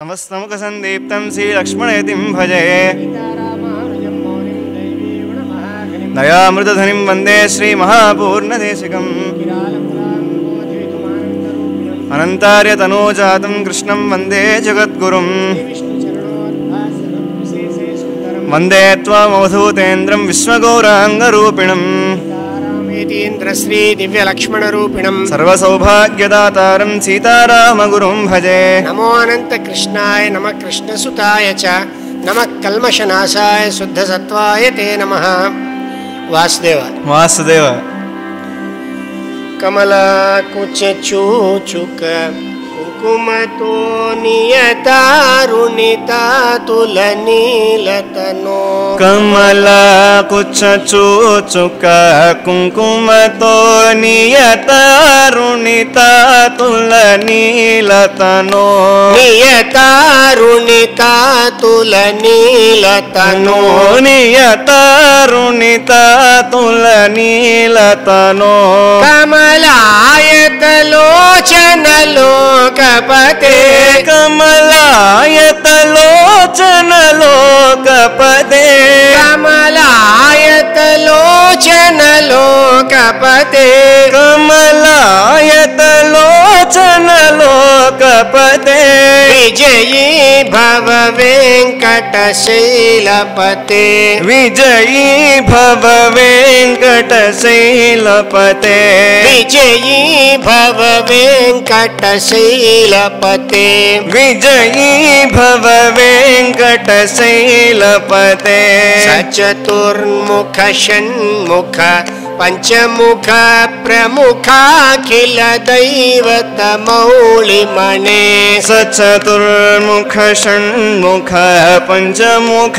नमस्तमुखसन्दीप्तं श्रीलक्ष्मणयतिं भजे दयामृतधनिं वन्दे श्रीमहापूर्णदेशिकम् अनन्तार्यतनोजातं कृष्णं वन्दे जगद्गुरुं वन्दे त्वामवधूतेन्द्रं विश्वगौराङ्गरूपिणम् श्री दिव्य लक्ष्मण रूपिणं सर्वसौभाग्यदातारं सीतारामगुरुं भजे। नमो अनंत कृष्णाय नमः कृष्णसुताय च नमः कल्मषनाशाय शुद्धसत्त्वाय ते नमः। वासुदेव वासुदेव कमलाकुचूचुक कुकुमतो नियतारुणिता तुलनीलतनो कमलाकुचूचुक कुङ्कुमतो नियतारुणिता तुलनीलतनो नियतारुणिता तुलनीलतनो नियतारुणिता तुलनीलतनो कमलायतलोचनलोकपते कमलायतलोचनलोकपते कमलायतलोचनलोकपते कमलायतलोचनलोकपते विजयी भव वेङ्कटशैलपते विजयी भव वेङ्कटशैलपते विजयी भव वेङ्कटशैलपते विजयी भव वेङ्कटशैलपते सचतुर्मुख षण्मुख पंचमुख प्रमुखाखिल दैवत मौलिमणे सचतुर्मुख षण्मुख पंचमुख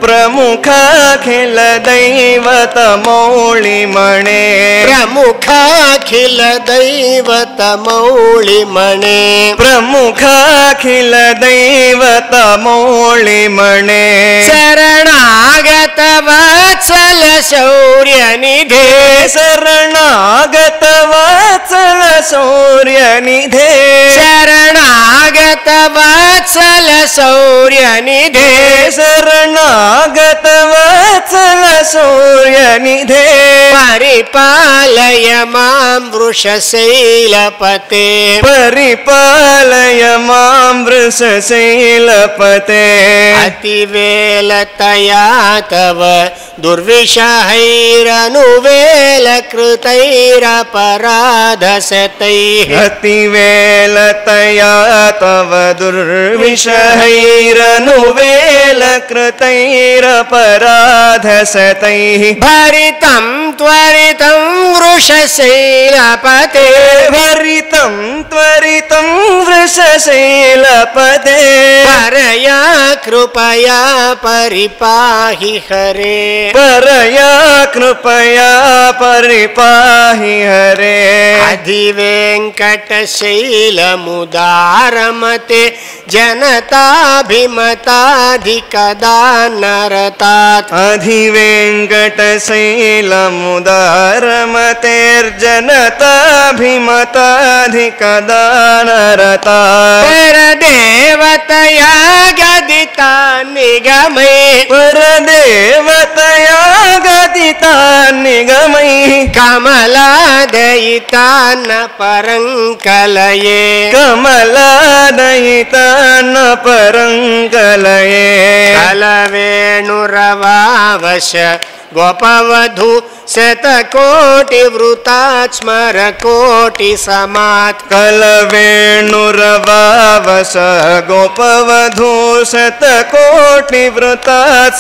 प्रमुखाखिल दैवत मौलिमणे प्रमुखाखिल दैवत मौलिमणे प्रमुखाखिल दैवत मौलिमणे शरणागत वत्सल शौर्यनिधे शरणागत वत्सल शौर्यनिधे शरणागत वत्सल शौर्यनिधे शरणागत वत्सल शौर्यनिधे परिपालय मां वृषशैलपते परिपालय मां वृषशैलपते अतिवेलतया तव दुर्विषहैरनुवेलकृतैरपराधशतैः अतिवेलतया तव दुर्विषहैरनुवेलकृतैरपराधशतैः भरितं त्वरितं वृषशैलपते भरितं त्वरितं वृषशैलपते परया कृपया परिपाहि हरे परया कृपया परिपाहि हरे अधिवेङ्कटशैलमुदारमते जनताभिमताधिकदानरतात् अधिवेङ्कटशैलमुदारमतेर्जनताभिमताधिकदानरतात् परदेवतया गदिता निगमै परदेवतया गदिता निगमै कमलादयिता न परङ्कलये कमलादयिता न परङ्कलये कलवेणुरवावश गोपवधू शतकोटिवृतात् स्मरकोटिसमात् कलवेणुरवावश गोपवधू शतकोटिवृतात्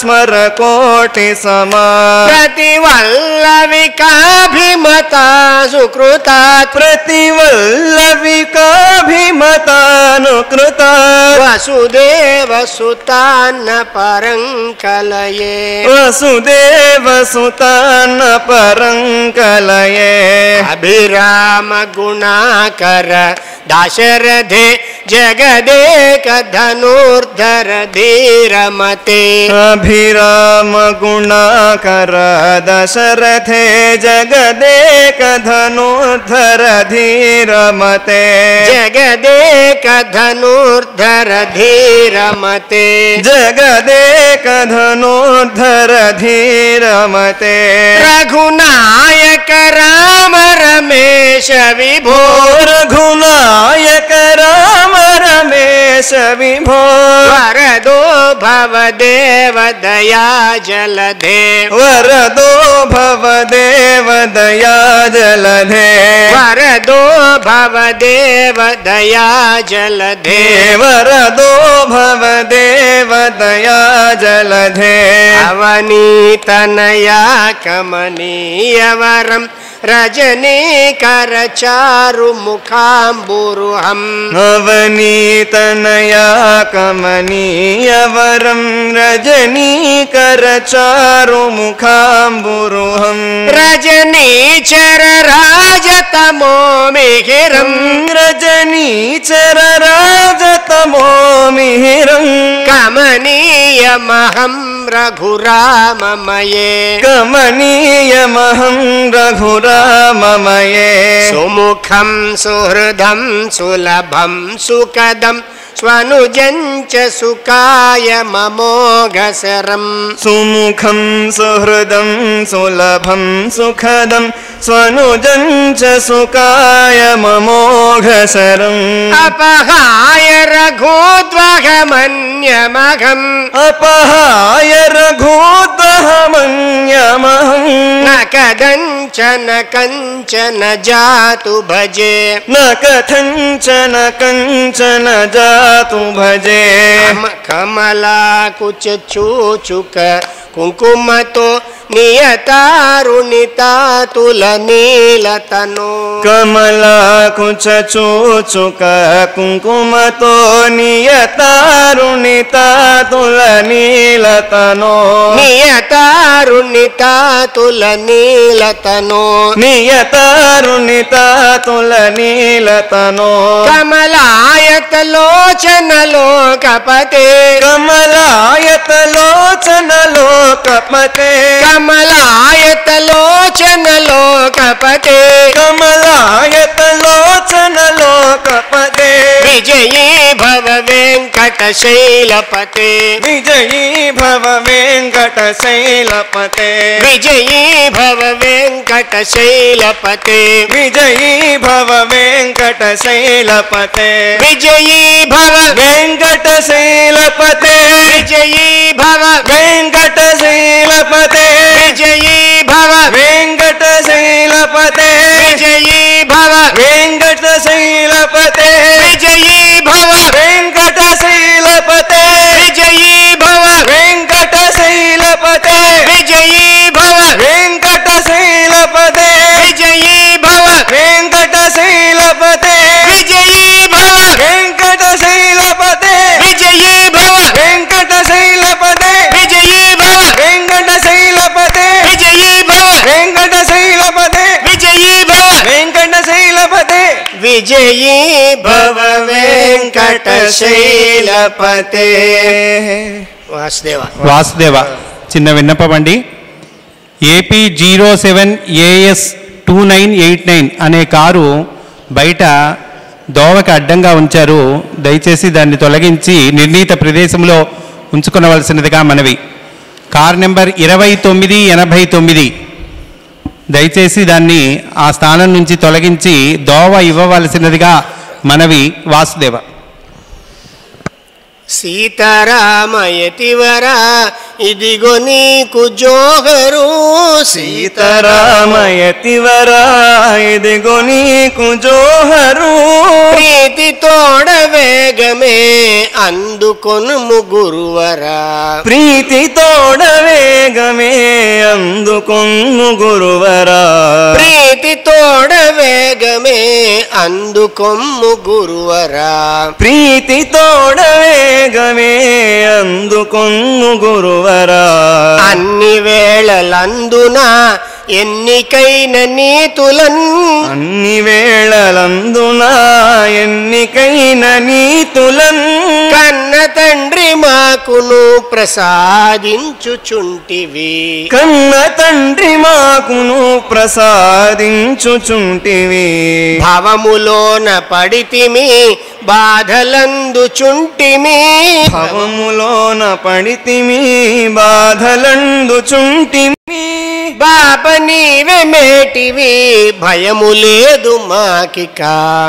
स्मरकोटिसमात् प्रतिवल्लविकाभिमता सुकृतात् प्रतिवल्लविकाभिमतानुकृतात् वसुदेवसुतान्न परङ्कलये वसुदेवसुतान्न परङ्कलये अभिराम गुणाकर दाशरथे जगदेक धनुर्धर धीरमते अभिराम गुणाकर दशरथे जगदेक धनुर्धर धीरमते जगदेक धनुर्धर धीरमते जगदेक धनुर्धर धीरमते रघुनायक राम रमेश विभो रघुनायक राम रमेश विभो वरदो भवदेव दया जलधे वरदो भवदेव दया जलधे वरदो भवदेव दया जलधे वरदो भवदेव दया जलधे अवनीतनया कमनीयवरं रजनीकर चारु मुखाम्बुरुहम् अवनीतनया कमनीयवरं रजनीकर चारु मुखाम्बुरुहम् रजनीचर राजतमो मिहिरं रजनीचर राजतमो मिहिरं कमनीयमहं रघुराममये कमनीयमहं रघुराममये सुमुखं सुहृदं सुलभं सुखदं स्वनुजं च सुखाय ममोघसरम् सुमुखं सुहृदं सुलभं सुखदं स्वनुजं च सुखाय ममोघसरम् अपहाय रघोद्वहमन्यमहम् अपहाय रघोद्वहमन्यमहं न कदञ्चन कञ्चन जातु भजे न कथञ्चन कञ्चन जातु भजे कमलाकुच चूचुक कुङ्कुमतो नियतारुणितातुलनीलतनो कमलाकुच चूचुक कुङ्कुमतो नियतारुणितातुलनीलतनो नियतारुणितातुलनीलतनो नियतारुणितातुलनीलतनो कमलायतलोचन लोकपते कमलायतलोचन लोकपते कमलायतलोचन लोकपते कमलायतलोचन लोकपते विजयी भव वेङ्कटशैलपते विजयी भव वेङ्कटशैलपते विजयी भव वेङ्कटशैलपते विजयी भव वेङ्कटशैलपते विजयी भव वेङ्कटशैलपते विजयी भव वेङ्कटशैलपते विजयी भव वेङ्कटशैलपते विजयी भव वेङ्कटशैलपते विजयी भव वेङ्कटशैलपते विजयी भव वेङ्कटशैलपते विजयी भव वेङ्कटशैलपते विजयी भव वेङ्कटशैलपते विजयी भव वेङ्कटशैलपते विजयी भव वेङ्कटशैलपते विजयी भव वेङ्कटशैलपते विजयी भव वेङ्कटशैलपते विजयी भव वेङ्कटशैलपते विजयी भव वेङ्कटशैलपते వాసుదేవ వాసుదేవ చిన్న విన్నపం అండి. ఏపీ 07AS 2989 అనే కారు బయట దోవకి అడ్డంగా ఉంచారు. దయచేసి దాన్ని తొలగించి నిర్ణీత ప్రదేశంలో ఉంచుకొనవలసినదిగా మనవి. కార్ నెంబర్ 2989 దయచేసి దాన్ని ఆ స్థానం నుంచి తొలగించి దోవ ఇవ్వవలసినదిగా మనవి. వాసుదేవ. సీతారామయతివర ఇదిగో నీకు జోహరు సీతారామయతివర ఇదిగో నీకు జోహరు ప్రీతి తోడ వేగమే అందుకొనుము గురువరా ప్రీతి తోడ వేగమే అందుకొను గురువరా ప్రీతి తోడ వేగమే అందుకొమ్ము గురువరా ప్రీతి తోడ వేగమే అందుకొను గురువరా అన్ని వేళలందున ఎన్నికైన నీతులన్ అన్ని వేళలందున ఎన్నికైన నీతులన్ కన్న తండ్రి మాకును ప్రసాదించుచుంటివి. కన్న తండ్రి మాకును ప్రసాదించుచుంటివి. భవములోన పడితిమి బాధలందుచుంటిమి. భవములోన పడితిమి బాధలందుచుంటిమి. బాప నీవే మేటివి భయము లేదు మాకిక.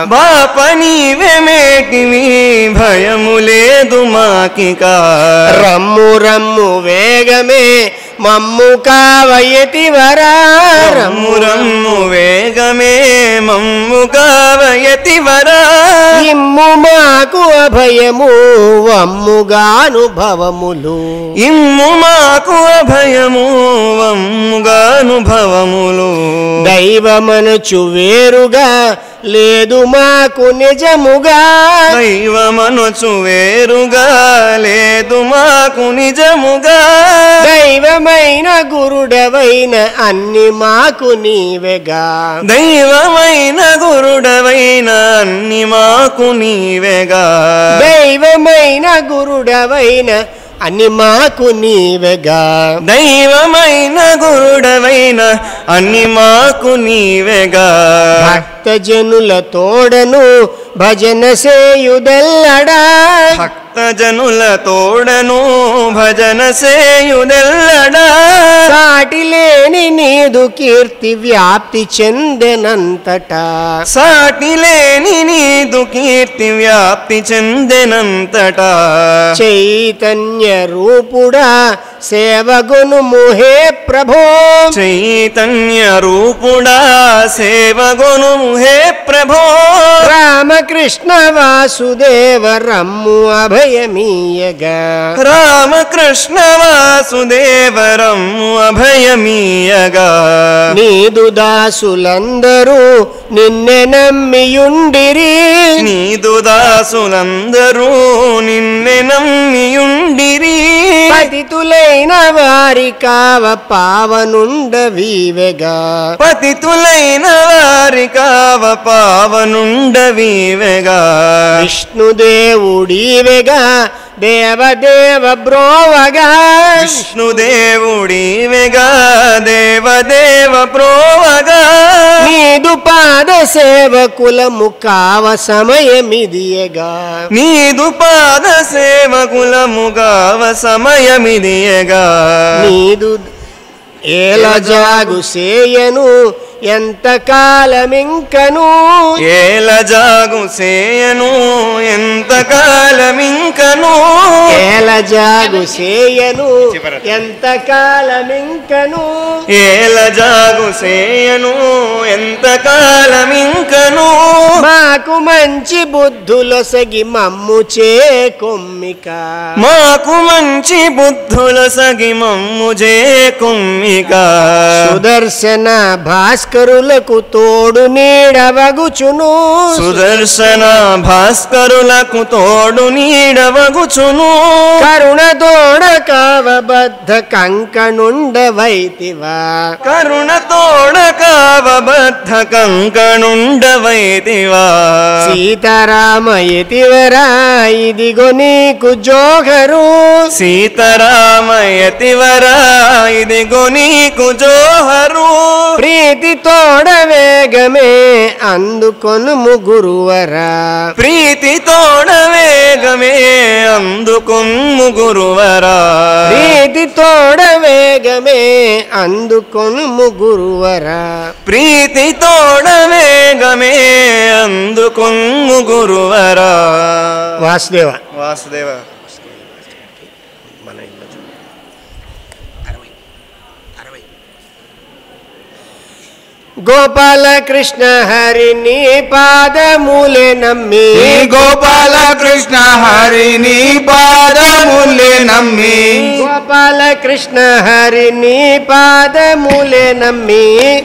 బాప నీవే మేటివి భయము లేదు మాకిక. రమ్ము రమ్ము వేగమే మమ్ము కావయతివరా. రమ్ము రమ్ము వేగమే మమ్ము కావయతివరా. ఇమ్ము మాకు అభయము వమ్ముగానుభవములు. ఇమ్ము మాకు అభయము వమ్ముగానుభవములు. దైవమనుచు వేరుగా లేదు మాకు నిజముగా. దైవమనుచు వేరుగా లేదు మాకు నిజముగా. దైవమైన గురుడవైన అన్ని మాకు నీవెగా. దైవమైన గురుడవైన అన్ని మాకు నీవెగా. దైవమైన గురుడవైన అన్ని మాకు నీవెగా. దైవమైన గురుడవైన అన్ని మాకు నీవెగా. భక్తజనుల తోడను భజన సేయుదెల్లడా. భక్తజనుల తోడను భజన సేయుదెల్లడా. సాటి లేని నీదు కీర్తి వ్యాప్తి చెందెనంతటా. సాటి లేని నీదు కీర్తి వ్యాప్తి చెందెనంతటా. చైతన్య రూపుడా సేవగునుము హే ప్రభో. చైతన్య రూపుడా సేవగునుము హే ప్రభో. రామకృష్ణ వాసుదేవ రమ్ము అభయమీయగా. రామకృష్ణ వాసుదేవరమ్ము అభయమీయగా. నీదు దాసులందరూ నిన్నె నమ్మియుండిరి. నీదు దాసులందరూ నిన్నె నమ్మియుండిరి. పతితులైన వారి కావ పావనుండవీవెగా. పతితులైన వారి కావ పావనుండవీవెగా. విష్ణుదేవుడీవెగా దేవదేవ బ్రోవగా. విష్ణుదేవుడివెగా దేవదేవ ప్రోవగా. నీదు పాద సేవకులము కావ సమయమిదియగా. నీదు పాద సేవకులముగావ సమయమిదియగా. నీదు ఏలజాగు సేయను ఎంత కాలమింకను. ఏలజాగు సేయను ఎంత కాలమింకను. ఏలజాగు సేయను ఎంత కాలమింకను. ఏలజాగు సేయను ఎంత కాలమింకను. మాకు మంచి బుద్ధులొసగి మమ్ము చేకొమ్మిక. మాకు మంచి బుద్ధులొసగి మమ్ము చేకొమ్మిక. సుదర్శన భాస్కరులకు తోడు నీడవగుచును. సుదర్శన భాస్కరులకు తోడు నీడవగుచును. కరుణ తోడ కావబద్ధ కంకణుండవైతివా. కరుణ తోడ కావబద్ధ కంకణుండవైతివా. సీతారామయతివరా ఇదిగో నీకు జోహరు. సీతారామయతివరా ఇదిగో నీకు జోహరు. ప్రీతి తోడ వేగమే అందుకొనుము గురువరా. ప్రీతి తోడ వేగమే అందుకొమ్ము గురువరా. ప్రీతి తోడ వేగమే అందుకొనుము గురువరా. ప్రీతి తోడ వేగమే అందుకొమ్ము గురువరా. వాసుదేవ వాసుదేవ. గోపాల కృష్ణ హరిని పాదములే నమ్మి. గోపాల కృష్ణ హరిని పాదములే నమ్మి. గోపాల గోపాల కృష్ణ హరి నీ పాదములే నమ్మి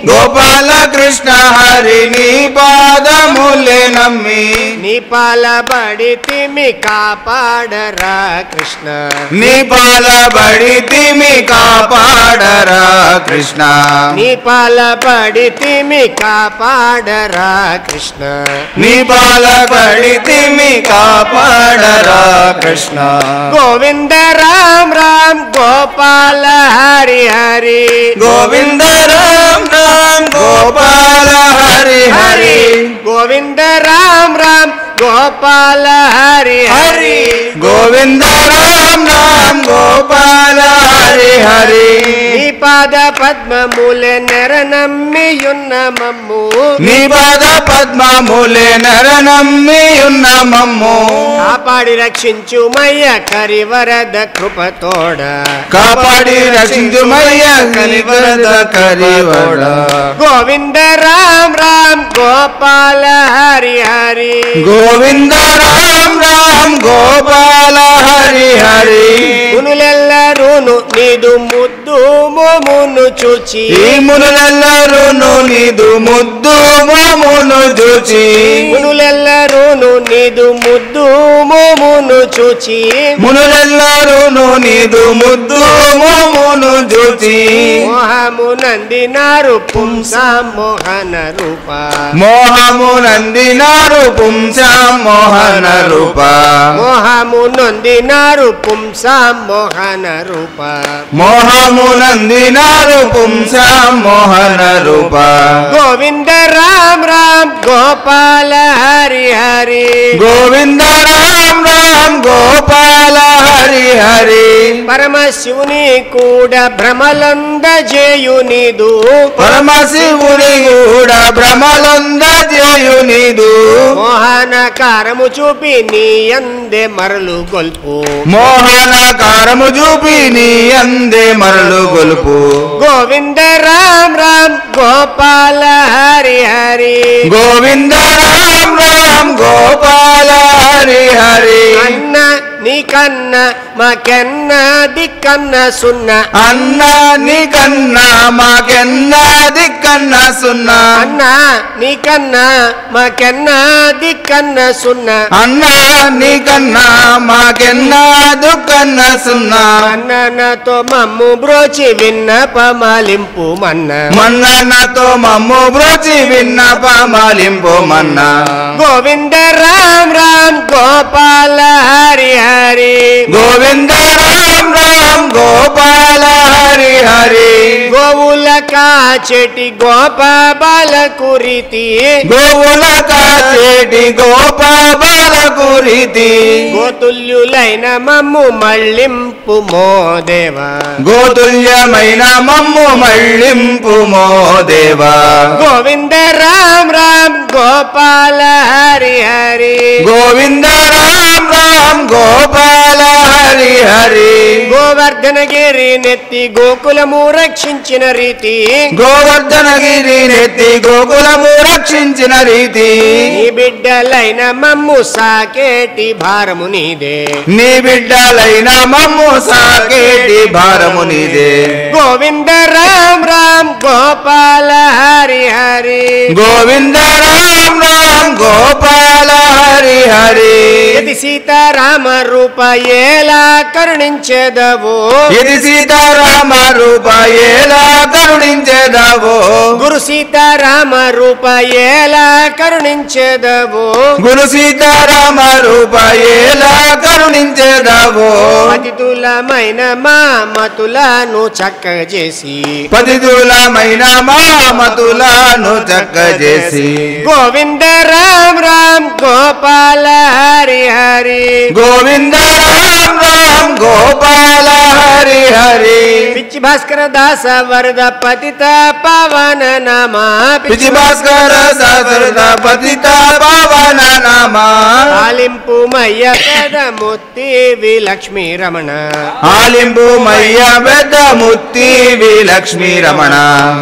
గోపాల కృష్ణ హరి నీ పాదములే నమ్మి నీ పాలబడితిమి కాపాడరా కృష్ణ నీ పాలబడితిమి కాపాడరా కృష్ణ నీ పాలబడితిమి కాపాడరా కృష్ణ నీ పాలబడితిమి కాపాడరా కృష్ణ గోవింద రామ్ రామ్ గోపాల హరి హరి గోవింద రామ్ రామ్ గోపాల హరి హరి గోవింద రామ్ రామ్ గోపాల హరి హరి గోవింద రామ్ రామ్ గోపాల హరి హరి నీ పాద పద్మములే నెరనమ్మియున్న మమ్ము నీ పాద పద్మములే నరనమ్మియున్న మమ్ము కాపాడి రక్షించుమయ్య కరివరద కృపతోడ కాపాడి రక్షించుమయ్య కలివరద కరివడ గోవింద రామ్ రామ్ గోపాల హరి హరి గోవింద రామ్ రామ్ గోపాల హరి హరి మునులెల్లరూను నీదు ముద్దు మోమును చూచి ఈ మునులెల్లరూను నీదు ముద్దు మోమును చూచి మునులెల్లరూను నీదు ముద్దు మోమును చూచి మునులెల్లరూను నీదు ముద్దు మోమును చూచి మోహము నందినారు పుంసా మోహన రూప మోహము నందినారు పుంసా మోహన రూప మోహము నొందినారు పుంసా మోహన రూప మోహము నందినారు పుంసా మోహన రూప గోవింద రామ్ రామ్ గోపాల హరి హరి గోవింద రామ్ రామ్ గోపాల హరి హరి పరమశివుని కూడా భ్రమలంద జేయునిదు పరమశివుని కూడా భ్రమలంద చేయునిదు మోహనకారము చూపి నీ అందే మరలు గొల్పు మోహనకారము చూపి నీ అందే మరలు గొలుపు గోవింద రామ్ రామ్ గోపాల హరి హరి గోవింద రామ్ రామ్ గోపాల హరి హరి అన్న నీకన్న మాకెన్న దిక్కన్న సున్న అన్న నీకన్నా మాకెన్నా దిక్కన్న సున్నా అన్న నీకన్న మాకెన్న దిక్కన్న సున్న అన్న నీకన్నా మాకెన్నా దుఃఖన్న సున్నా అన్నతో మమ్ము బ్రోచి విన్నపమాలింపు మన్న మన్నతో మమ్ము బ్రోచి విన్నపమాలింపు మన్న గోవింద రామ్ రామ్ గోపాల హరి హరి గోవింద రామ్ రామ్ గోపాల హరి హరి గోవుల కాచెటి గోప బాలకు రీతి గోవుల కాచేటి గోపాలకు రీతి గోతుల్యులైన మమ్ము మళ్ళింపు మోదేవ గోతుల్యమైన మమ్ము మళ్ళింపు మో దేవా గోవింద రామ్ రామ్ గోపాల హరి హరి గోవింద రామ్ రామ్ గోపాల హరి హరి గోవర్ధనగిరి నెత్తి గోకులము రక్షించిన రీతి గోవర్ధనగిరి నెత్తి గోకులము రక్షించిన రీతి నీ బిడ్డలైన మమ్ము సాకేటి భారము నీదే నీ బిడ్డలైన మమ్ము సాకేటి భారము నీదే గోవింద రామ్ రామ్ గోపాల హరి హరి గోవింద రామ్ రామ్ గోపాల హరి హరి యది సీతారామ రూప ఎలా కరుణించెదవో ఇది సీతారామ రూప ఎలా కరుణించేదావో గురు సీతారామ రూప ఎలా కరుణించెదవో గురు సీతారామ రూప ఎలా కరుణించేదావో పతితులమైన మా మతులను చక్కగా చేసి పతితులమైన మామతులను చక్కజేసి గోవింద రామ్ రామ్ గోపాల హరి హరి గోవింద రామ్ రామ్ గోపాల హరి హరి పిచ్చి భాస్కర దాస వరద పతిత పవన నామ పిచి భాస్కర సరద పతిత పవన నామ ఆలింపు మయ్య పెద ముత్తి లక్ష్మీ రమణ ఆలింపు మయ్య పెద్ద ముత్తి లక్ష్మీ రమణ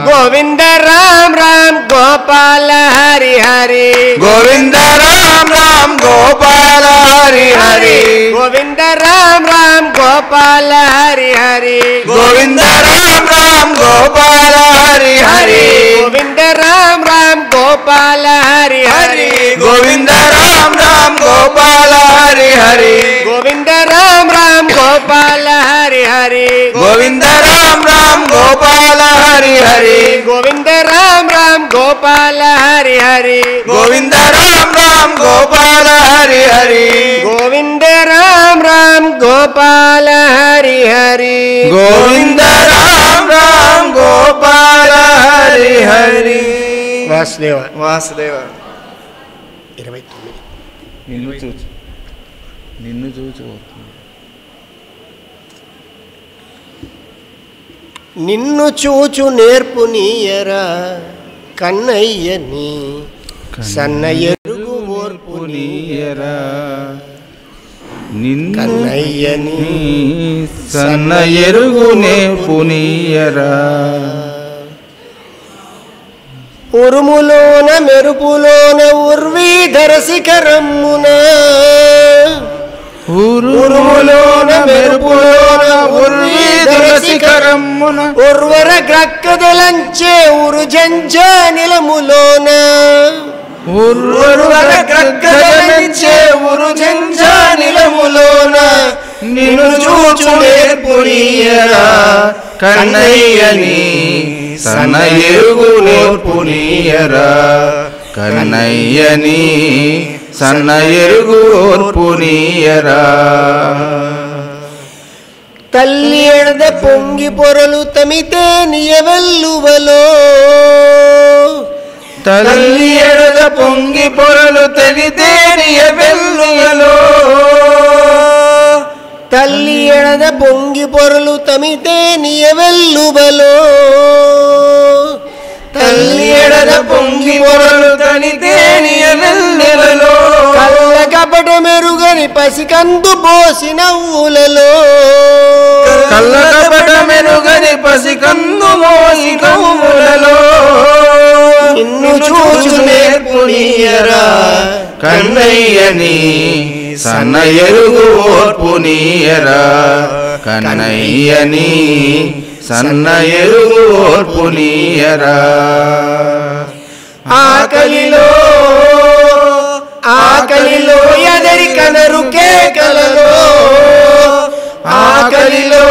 గోవింద రామ్ రామ్ గోపాల హరి హరి గోవింద రామ్ రామ్ గోపాల హరి హరి గోవింద రామ్ రామ్ గోపాల గోపాల హరి హరి గోవింద రామ రామ గోపాల హరి హరి గోవింద రామ రామ గోపాల హరి హరి గోవింద రామ రామ గోపాల హరి హరి గోవింద రామ రామ గోపాల హరి హరి గోవింద రామ రామ గోపాల హరి హరి గోవింద రామ రామ గోపాల హరి హరి గోవింద రామ రామ గోపాల హరి హరి గోవింద రామ రామ గోపాల హరి హరి గోవింద రామ రామ గోపాల హరి హరి వాసుదేవ వాసుదేవ 29 నిన్ను చూచు నిన్ను చూచు నేర్పు నీయరా కన్నయ్యని సన్న ఎరుగు ఓర్పు నీయరా నిన్ను కన్నయ్యని సన్న ఎరుగునే పునీయరా ఉరుములోన మెరుపులోన ఉర్వీధర శిఖరమ్మున ఉరుములోన మెరుపులోన ఉర్వీధర శిఖరమ్మున ఉర్వర గ్రక్కదలంచే ఉరుజంజ నిలములోన ఉర్వర గ్రగ్గదలంచే ఉరుజంజ నిలములోన నిన్ను చూచు నేర్పునీయరా కన్నయ్యని సన్న ఎరుగు నేర్పునీయరా కన్నయ్యని సన్న ఎరుగు ఓర్పునీయరా తల్లి ఎడద పొంగి పొరలు తమితే నియవెల్లువలో తల్లి ఎడద పొంగి పొరలు తెలితే నియవెల్లువలో తల్లి ఎడద పొంగి పొరలు తమితే నియవెల్లువలో తల్లి ఎడద పొంగి పొరలు తనితే నియవెల్లువలో కళ్ళ కపట మెరుగని పసికందు పోసిన ఊలలో కళ్ళ కపట మెరుగని పసికందు మోసి కౌములలో నిన్ను చూచు నేర్పునీయరా కన్నయ్యని సన్న ఎరుగు ఓర్పునీయరా కన్నయ్యని సన్న ఎరుగు ఓర్పునీయరా ఆకలిలో ఆకలిలో ఎదరి కనరు కేకలలో ఆకలిలో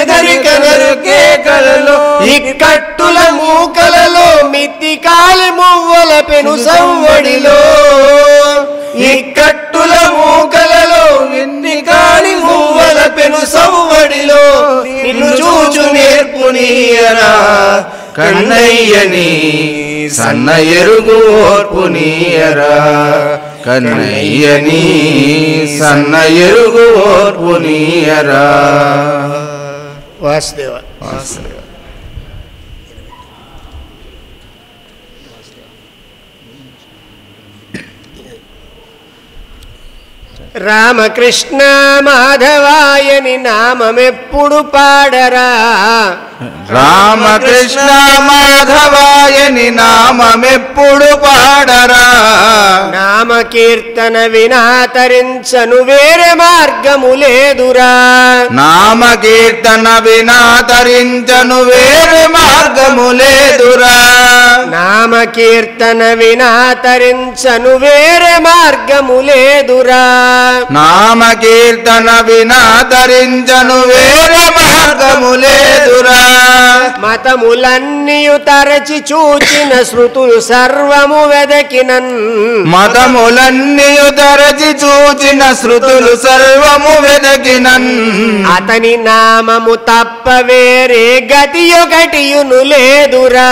ఎదరి కనరు కేకలలో ఇక్కట్టుల మూకలలో మిత్తి కాలి మువ్వల పెను సవ్వడిలో ఇక్కట్టుల మూకలలో ఎన్ని కాలి మువ్వల పెను సవ్వడిలో నిన్ను చూచు నేర్పునీయరా కన్నయ్యని సన్న ఎరుగు ఓర్పునీయరా కన్నయ్యని సన్న ఎరుగు ఓర్పునీయరా వాసుదేవ వాసుదేవ రామకృష్ణ మాధవాయని నామమెప్పుడు పాడరా రామకృష్ణ మాధవాయని నామమెప్పుడు పాడరా నామ కీర్తన వినా తరించను వేరే మార్గము లేదురా నామ కీర్తన వినా తరించను వేరే మార్గము లేదురా నామ కీర్తన వినా తరించను వేరే మార్గము లేదురా నామ కీర్తన వినా తరించను వేరే మార్గము లేదురా మతములన్నీయు తరచి చూచిన శృతులు సర్వము వెదకినన్ మతములన్నీయు తరచి చూచిన శృతులు సర్వము వెదకినన్ అతని నామము తప్ప వేరే గతి ఒకటియును లేదురా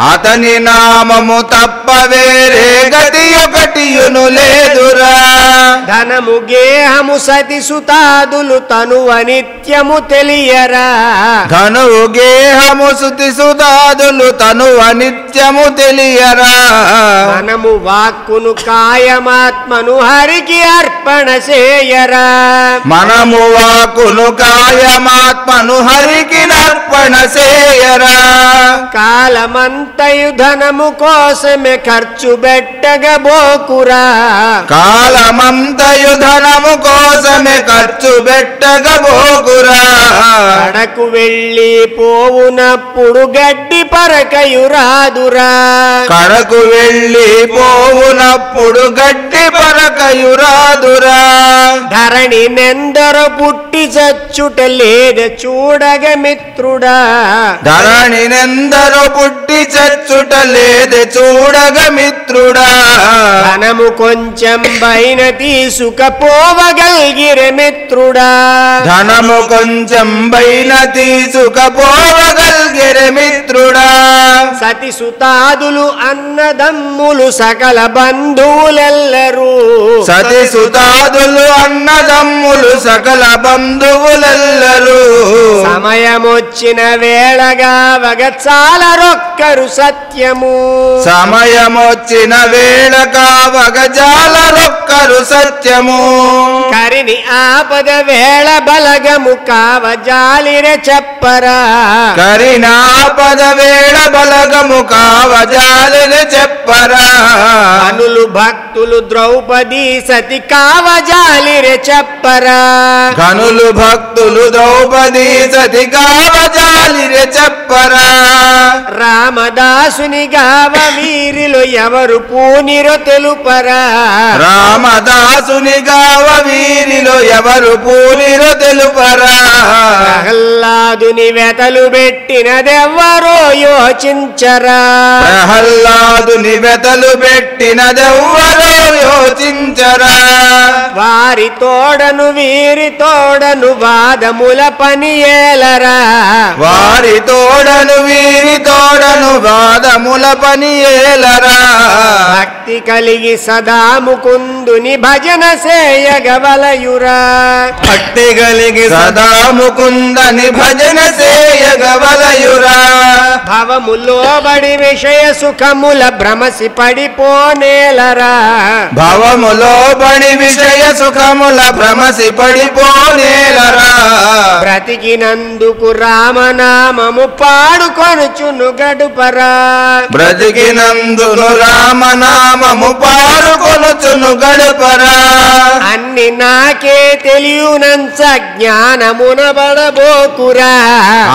అతని నామము తప్ప వేరే గతి ఒకటియును లేదురా ధనము గేహము సతి సుతాదులు తను అనిత్యము తెలియరా ధనువు గేహము శృతి సుధాదులు తను అనిత్యము తెలియరా మనము వాక్కును కాయమాత్మను హరికి అర్పణ చేయరా మనము వాకును కాయమాత్మను హరికి అర్పణ అర్పణ చేయరా కాలమంతయు ధనము కోసమే ఖర్చు పెట్టగబోకురా కాలమంతయు ధనము కోసమే ఖర్చు పెట్టగబోకురా కడకు వెళ్ళి పోవునప్పుడు గడ్డి పరకయు రాదురా కడకు వెళ్ళి పోవునప్పుడు గడ్డి పరకయు రాదురా ధరణి నెందరు పుట్టి చచ్చుట లేద చూడగ మిత్రుడా ధరణి నెందరు పుట్టి చచ్చుట లేదే చూడగ మిత్రుడా ధనము కొంచెం బైన తీసుకపోవగలిగిరే మిత్రుడా ధనము కొంచెం బైన తీసుకపోవగలిగిరే మిత్రుడా సతి సుతాదులు అన్నదమ్ములు సకల బంధువులెల్లరూ సతి సుతాదులు అన్నదమ్ములు సకల బంధువులెల్లరూ సమయమొచ్చిన వేళగా వగ చాలా రొక్కరు సత్యము సమయమొచ్చిన వేళ కావగ జాలరొక్కరు సత్యము కరిని ఆపద వేళ బలగము కావ జాలిరె చెప్పరా కరినాపద వేళ బలగము కావజాలని చెప్పరా అనులు భక్తులు ద్రౌపది సతి కావజాలిరె చెప్పరా ఘనులు భక్తులు ద్రౌపది సతి కావజాలిరే చెప్పరా రామదాసుని గావ వీరిలో ఎవరు పూనిరో తెలుపరా రామదాసుని గావ వీరిలో ఎవరు పూనిరో తెలుపరా ప్రహ్లాదుని వెతలు పెట్టినదెవ్వరో యోచించరా ప్రహ్లాదుని వెతలు పెట్టినదెవ్వరో యోచించరా వారి తోడను వీరి తోడను వాదముల పని ఏలరా వారి తోడను వీరి తోడను వాదముల పని ఏలరా భక్తి కలిగి సదా ముకుందుని భజన చేయగవలయురా భక్తి కలిగి సదా ముకుందని భజన చేయగవలయురా భవములో బడి విషయ సుఖముల భ్రమసి పడిపోనేలరా భవములో బడి విషయ సుఖముల భ్రమసి పడిపోనేలరా బ్రతికినందుకు రామనామము పాడుకొనుచును గడుపరా బ్రతికినందును రామనామము పాడుకొనుచును గడుపరా అన్ని నాకే తెలియనంచ జ్ఞానమునబడబోకురా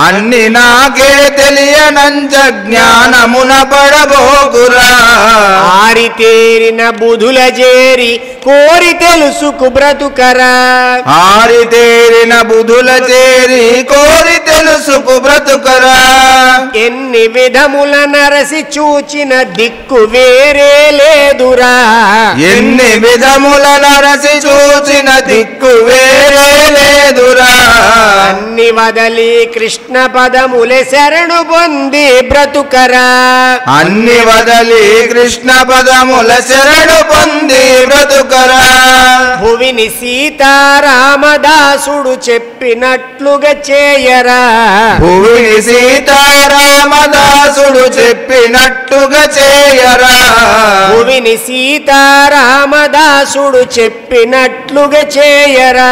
అన్ని నాకే తెలియనంచ జ్ఞానమున పడబోకురా ఆరితేరిన బుధుల చేరి కోరి తెలుసుకు బ్రతుకరా ఆరితేరిన బుధుల చేరి కోరి తెలుసుకు బ్రతుకరా ఎన్ని విధముల నరసి చూచిన దిక్కు వేరే లేదురా ఎన్ని విధముల నరసి చూసిన దిక్కు వేరే లేదురా అన్ని వదలి కృష్ణ పదములే శరణు పొంది బ్రతుకరా అన్ని వదలి కృష్ణ పదముల శరణు పొంది బ్రతుకరా భువిని సీతారామదాసుడు చెప్పినట్లుగా చేయరా భువిని సీతారామదాసుడు చెప్పినట్టుగా చేయరా భువిని సీతారామదాసుడు చెప్పినట్లుగా చేయరా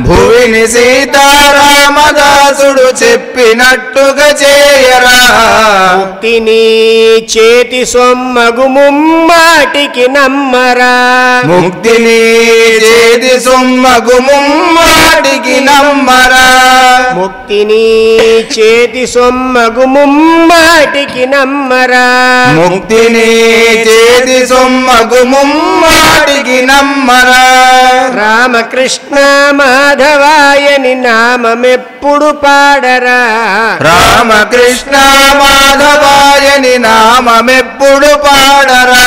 భువిని సీతారామదాసుడు చెప్పినట్టుగా చేయరా ముక్తిని చేతి సొమ్మగు ముమ్మాటికి నమ్మరా ముక్తిని చేతి సొమ్మగు ముమ్మాటికి నమ్మరా ముక్తిని చేతి సొమ్మగు ముమ్మాటికి నమ్మరా ముక్తిని చేతి సొమ్మగు ముమ్మాటికి నమ్మరా రామకృష్ణ మాధవాయని నామమెప్పుడు పాడరా రామకృష్ణ మాధవాయని నామమెప్పుడు పాడరా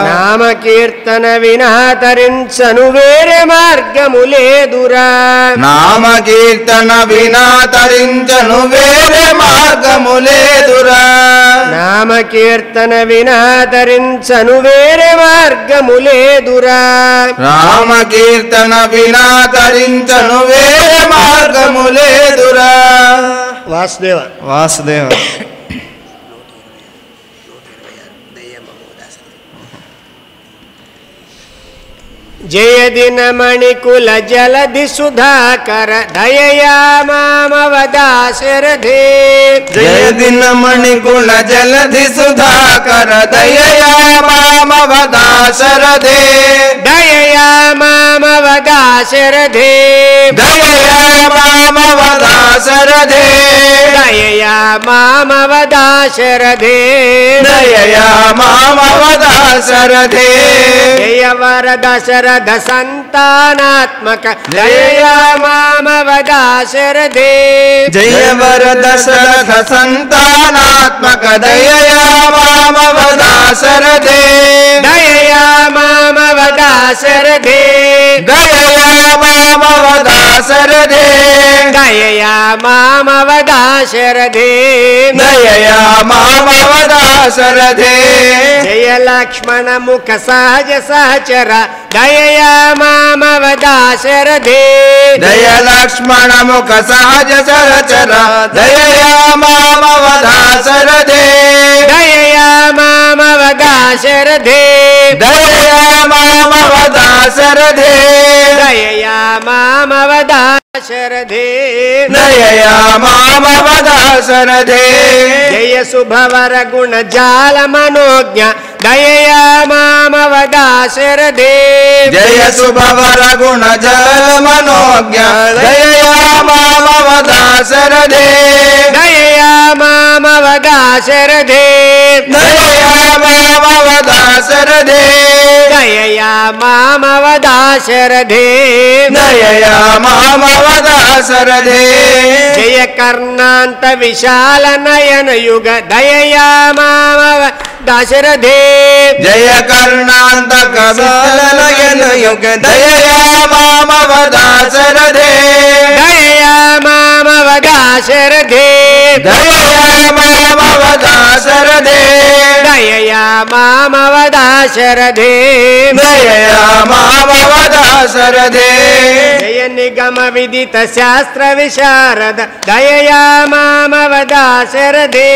నామ కీర్తన వినా తరించను వేరే మార్గము లేదురా నామ కీర్తన వినా తరించను వేరే మార్గము లేదురా నామ కీర్తన వినా తరించను వేరే మార్గము లేదురా రామ కీర్తన వినా తరించను వేరే మార్గము లేదురా వాసుదేవ వాసుదేవ జయ దినమణి కుల జలధి సుధాకర దయయా మామవదాశరథే జయ దినమణి కుల జలధి సుధాకర దయయా మామవదాశరథే దయయా మామవదాశరథే దయయా మామవదాశరథే దయయా మామవదాశరథే దయయా మామవదాశరథే జయ వర దశరథ సంతానాత్మక దయయా మామవదాశరథే జయ వర దశరథ సంతానాత్మక దయయా మామవదాశరథే దయయా మామవదాశరథే దయయా మామవదాశరథే దయయా మామవదాశరథే దయయా మామవదాశరథే జయ లక్ష్మణ ముఖ సహజ సహచర దయయా మామవదాశరథే దయ లక్ష్మణ ముఖ సహజ సహచర దయయా మామవదాశరథే దయయా మామవదాశరథే దయయా మామవదాశరథే దయయా మామవదాశరథే దయయా మామవదాశరథే జయ శుభవర గుణ జాల మనోజ్ఞ దయయా మామవదాశరథే జయ శుభవర గుణ జల మనోజ్ఞ దయయా మామవదాశరథే దయయా మామవదాశరథే దయయా మామవదాశరథే దయయా మామవదాశరథే దయయా మామవదాశరథే జయ కర్ణాంత విశాల నయన యుగ దయయా మామవదాశరథే జయ కర్ణాంత కవితలనయన యుగ దయయా మామవదాశరథే దయయా మామవదాశరథే దయయా మామవదాశరథే దయయా మామవదాశరథే దయయా మామవదాశరథే జయ నిగమ విదిత శాస్త్ర విశారద దయయా మామవదాశరథే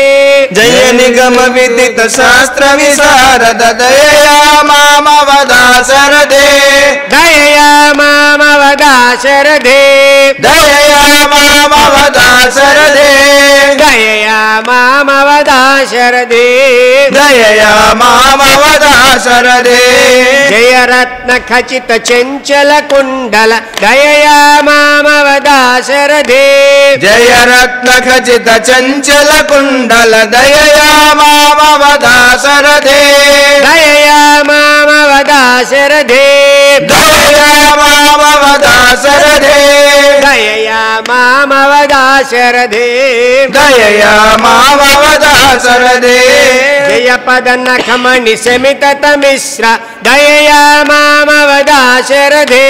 జయ నిగమ విదిత శాస్త్ర విశారద దయయా మామవదాశరథే దయయా మామవదాశరథే దయయా మామవదాశరథే దయయా మామవదాశరథే దయయా మామవదాశరథే జయ రత్న ఖచిత చంచల కుండల దయయా మామవదాశరథే జయ రత్న ఖచిత చంచల కుండల దయయా మామవదాశరథే దయయా మామవదాశరథే దయయా మామవదాశరథే దయయా మామవదాశరథే దయయా మామవదాశరథే జయ పద నఖమణి శమిత తమిశ్ర దయయా మామవదాశరథే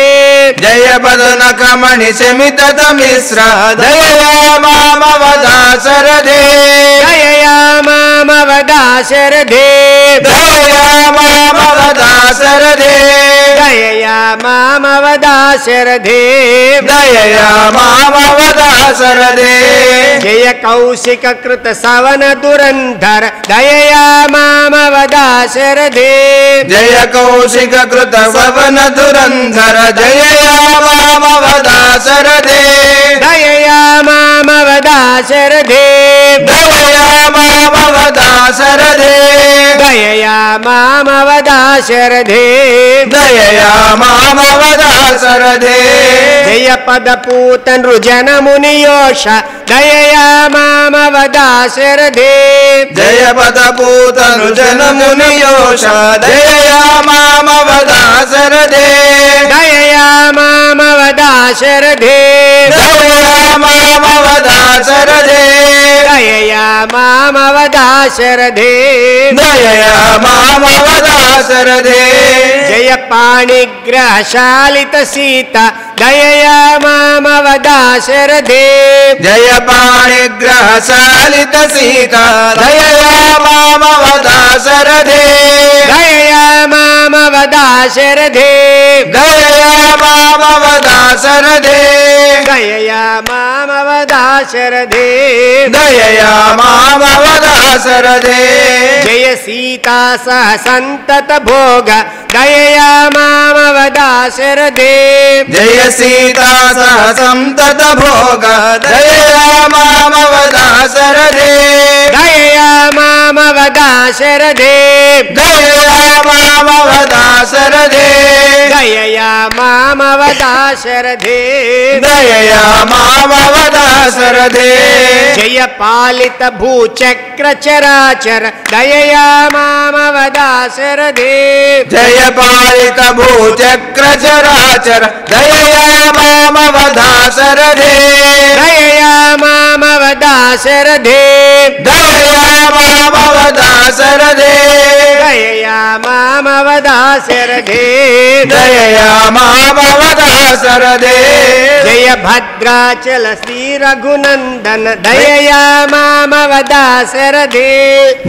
జయ పదన కమణి శమిత తమిశ్ర దయయా మామవదాశరథే దయయా మామవదాశరథే దయయా మామవదాశరథే దయయా మామవదాశరథే దయయా మామవదాశరథే జయ కౌశిక కృత సవన దురంధర దయయా మామవదాశరథే జయ కౌశిక కృత సవన దురంధర దయయా మామవదాశరథే దయయా మామవదాశరథే దయయా మామవదాశరథే దయయా మామవదాశరథే దయయా మామవదాశరథే జయ పద పూత నృజన మునియోష దయయా మామవదాశరథే జయ పద పూతను జనమునియోష దయయా మామవదాశరథే దయయా మామవదాశరథే దయయా మామవదాశరథే దయయా మామవదాశరథే దయయా మామవదాశరథే జయ పాణిగ్రహశాలిత సీత దయయా మామవదాశరథే జయ పాణిగ్రహ శాలిత సీత దయయా మామవదాశరథే దయయా మామవదాశరథే దయయా మామవదాశరథే దయయా మామవదాశరథే మామవదాశరథే దయయా మామవదాశరథే జయ సీతా సహ సంతత భోగ దయయా మామవదాశరథే జయ సీతా సహ సంతత భోగ దయయా మామవదాశరథే దయయా మామవదాశరథే దయయా మామవదాశరథే దయయా మామవదాశరథే దయయా మామవదాశరథే జయ పాలిత భూచక్ర చరాచర దయయా మామవదాశరథే జయ పాలిత భూచక్ర చరాచర దయయా మామవదాశరథే దయయా మామవదాశరథే దయయా మామవదాశరథే దయయా మామవదాశరథే దయయా మామవదాశరథే జయ భద్రాచల శ్రీ రఘునందన దయయా మామవదాశరథే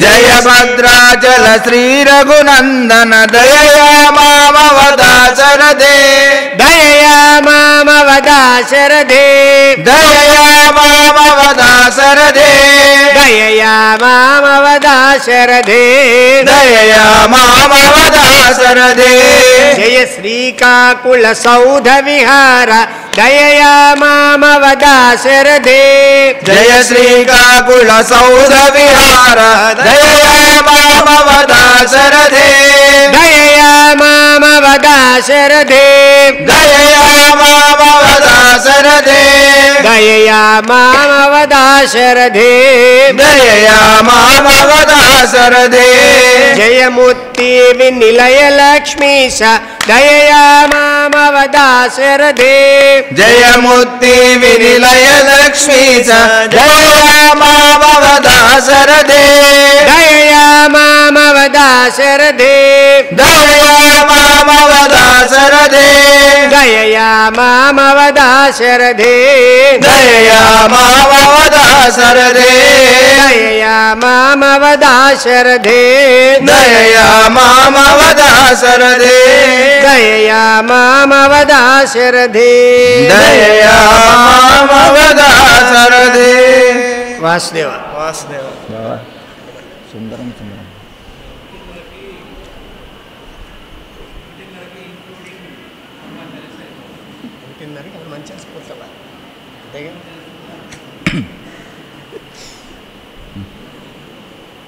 జయ భద్రాచల శ్రీ రఘునందన దయయా మామవదాశరథే దయయా మామవదాశరథే దయయా మామవదాశరథే దయయా మామవదాశరథే దయయా మామవదాశరథే జయ శ్రీకాకుళ సౌధ విహార దయయా మామవదాశరథే జయ శ్రీకాకుళ సౌధ విహార దయయా మామవదాశరథే దయయా మామవదాశరథే దయయా మామవదాశరథే దయయా మామవదాశరథే దయయా మామవదాశరథే జయమూర్తి వినిలయ లక్ష్మీశ దయయా మామవదాశరథే జయమూర్తి వినిలయ లక్ష్మీశ దయయా మామవదాశరథే దయయా మామవదాశరథే దయయా మామవదాశరథే దయయా మామవదాశరథే దయయా మామవదాశరథే దయయా మామవదాశరథే దయయా మామవదాశరథే దయయా మామవదాశరథే దయయా మామవదాశరథే వాసుదేవ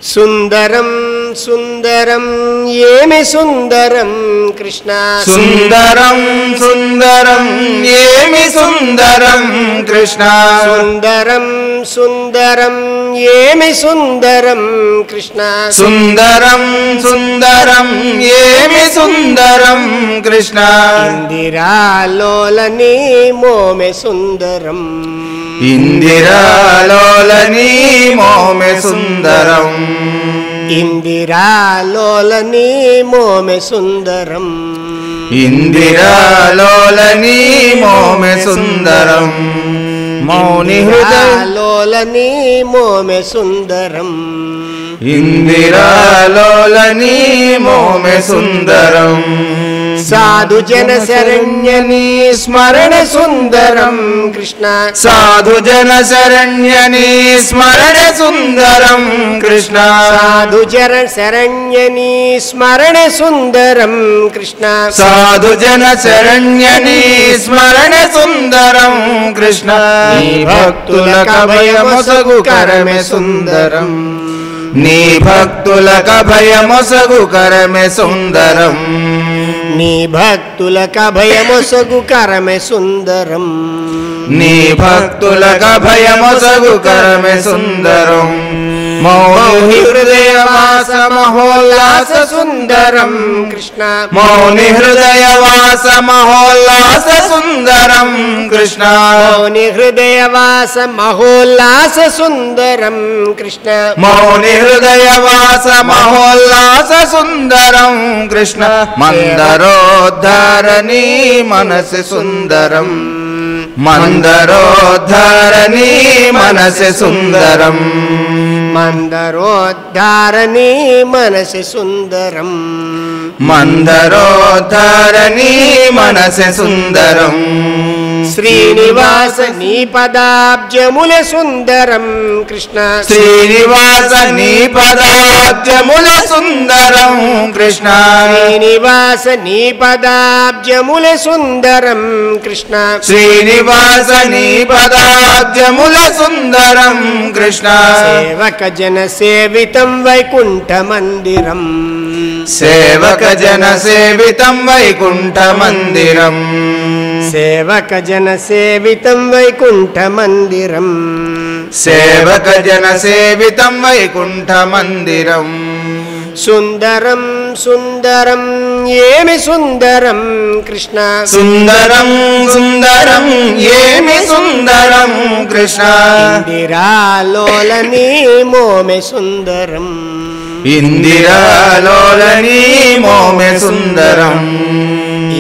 సుందరం సుందరం ఏమి సుందరం కృష్ణ సుందరం సుందరం ఏమి సుందరం కృష్ణ సుందరం సుందరం ఏమి సుందరం కృష్ణ సుందరం సుందరం ఏమి సుందరం కృష్ణ ఇందిరాలోలని మోమె సుందరం ఇందిరాలోలని మోమె సుందరం ఇందిరాలోలని మోమె సుందరం ఇందిరాలోలని మోమె సుందరం మౌని హృదయ లోలని మోమె సుందరం ఇందిరాలోలని మోమె సుందరం సాధు జన శరణ్యని స్మరణ సుందరం కృష్ణ సాధు జన శరణ్యని స్మరణ సుందరం కృష్ణ సాధు జన శరణ్యని స్మరణ సుందరం కృష్ణ సాధు జన శరణ్యని స్మరణ సుందరం కృష్ణ నీ భక్తులకు అభయమొసగు కరమే సుందరం నీ భక్తులకు అభయమొసగు కరమే సుందరం నీ భక్తులకు అభయమొసగు కరమే సుందరం నీ భక్తులకు అభయమొసగు కరమే సుందరం మౌని హృదయవాస మహోల్లాస సుందరం కృష్ణ మౌని హృదయవాస మహోల్లాస సుందరం కృష్ణ మౌని హృదయవాస మహోల్లాస సుందరం కృష్ణ మౌని హృదయవాస మహోల్లాస సుందరం కృష్ణ మందరోద్ధారణి మనసి సుందరం మందరోద్ధారణి మనసి సుందరం మందరోద్ధారణి మనసి సుందరం మందరోద్ధారణి మనసి సుందరం శ్రీనివాస నీ పదాబ్జముల సుందరం కృష్ణ శ్రీనివాస నీ పదాబ్జముల సుందరం కృష్ణ శ్రీనివాస నీ పదాబ్జముల సుందరం కృష్ణ శ్రీనివాస నీ పదాబ్జముల సుందరం కృష్ణ సేవక జన సేవితం వైకుంఠ మందిరం సేవక జన సేవితం వైకుంఠ మందిరం సేవక జన సేవితం వైకుంఠ మందిరం సేవక జన సేవితం వైకుంఠ మందిరం సుందరం సుందరం ఏమి సుందరం కృష్ణ సుందరం సుందరం ఏమి సుందరం కృష్ణ ఇందిరాలోలని మోమె సుందరం ఇందిరాలోలని మోమె సుందరం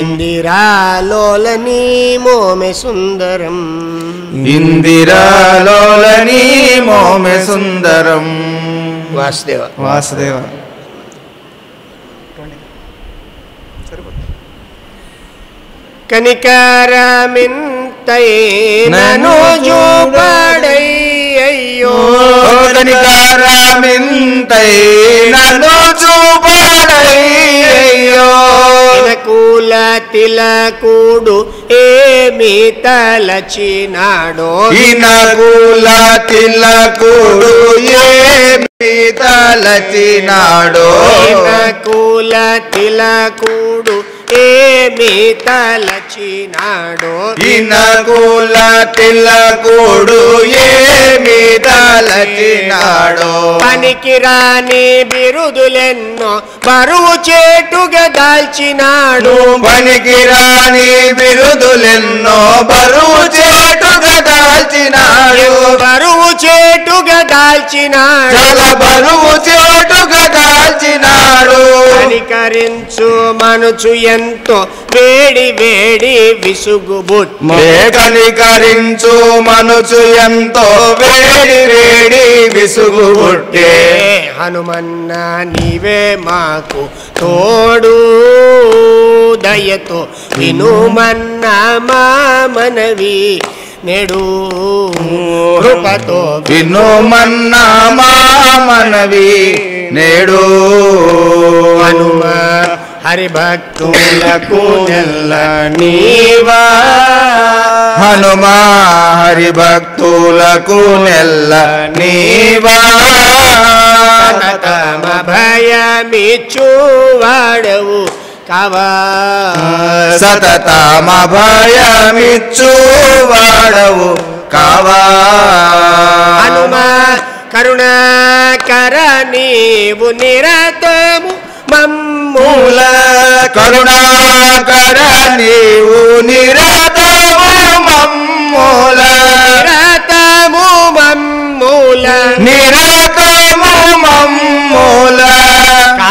ఇందిరాలోలని మోమె సుందరం ఇందిరాలోలని మోమె సుందరం వాసుదేవ వాసుదేవ కనికరమింతై నను చూపడయ్యో కనికరమింతై నన్ను చూపడయ్యో కుల తిలకుడు ఏమి తలచినాడో ఇనకుల తిలకుడు ఏమి తలచినాడో కుల తిలకుడు ఏమి తలచినాడో ఇనకుల తిలకుడు ఏమి తలచినాడో పనికిరాని బిరుదులెన్నో బరువు చేటుగా దాల్చినాడు పనికిరాని బిరుదులెన్నో బరువు చేటుగా దాల్చినాడు బరువు చేటుగా దాల్చినాడు చాలా బరువు చేటుగా దాల్చినాడు కనికరించు మనుచు ఎంతో వేడి వేడి విసుగుబుట్టి కనికరించు మనుచు ఎంతో వేడి వేడి విసుగుబుట్టే హనుమన్న నీవే మాకు తోడు దయతో వినుమన్న మా మనవి నేడు కృపతో వినుమన్నా మా మనవి నేడు హనుమ హరిభక్తులకు నెల్ల నీవా హనుమా హరిభక్తులకు నెల్ల నీవా తమ భయమిచ్చు వాడవు కావా సతతమ భయమిచ్చు వాడవు కావా హనుమ కరుణాకర నీవు నిరతము మమ్ముల కరుణాకర నీవు నిరతము మమ్ముల నిరతము మమ్ముల నిరతము మమ్ముల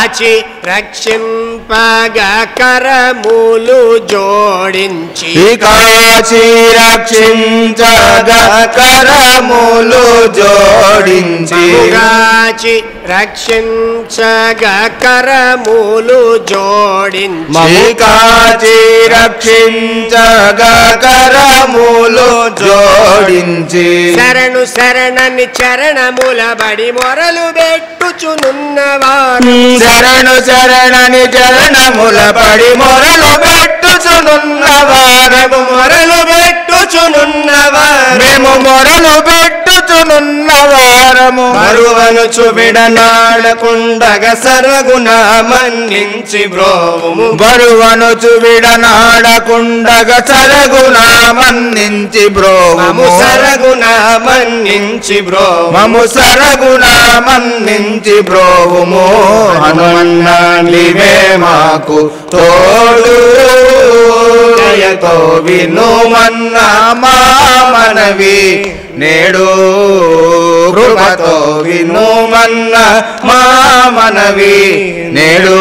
కాచి రక్షింపగా కరములు జోడించి కాచి రక్షించగా కరములు జోడించి కాచి రక్షించగా కరములు జోడించి కాచి రక్షించగా కరములు జోడించి శరణు శరణని చరణముల బడి మొరలు పెట్టుచునున్నవారు శరణు శరణని చరణముల పడి మొరలు పెట్టుచునున్నవారము మొరలు పెట్టుచునున్నవారు మేము మొరలు పెట్టుచునున్నవారము మరువనుచు విడనాడకుండగ సర్వగుణ మన్నించి బ్రోవుము బరువనుచు విడనాడకుండగ సరగుణ మన్నించి మము బ్రోము సరగుణ మన్నించి బ్రోవు మము సరగుణ మన్నించి బ్రోవుము హనుమన్న నీవే మాకు తోడు దయతో వినుమన్న మా మనవి నేడు కృపతో వినుమన్న మా మనవి నేడు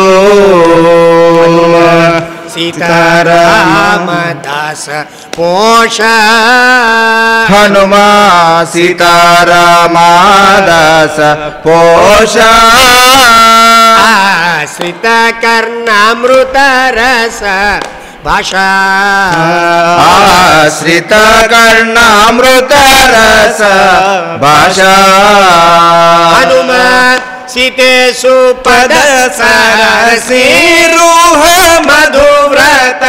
సీతారామదాస పోష హనుమా సీతారామదాస పోష ఆశ్రిత కర్ణామృత రస భాషా ఆశ్రిత కర్ణామృత రస భాషా హనుమ సితేషు పద సరసిరుహ మధువ్రత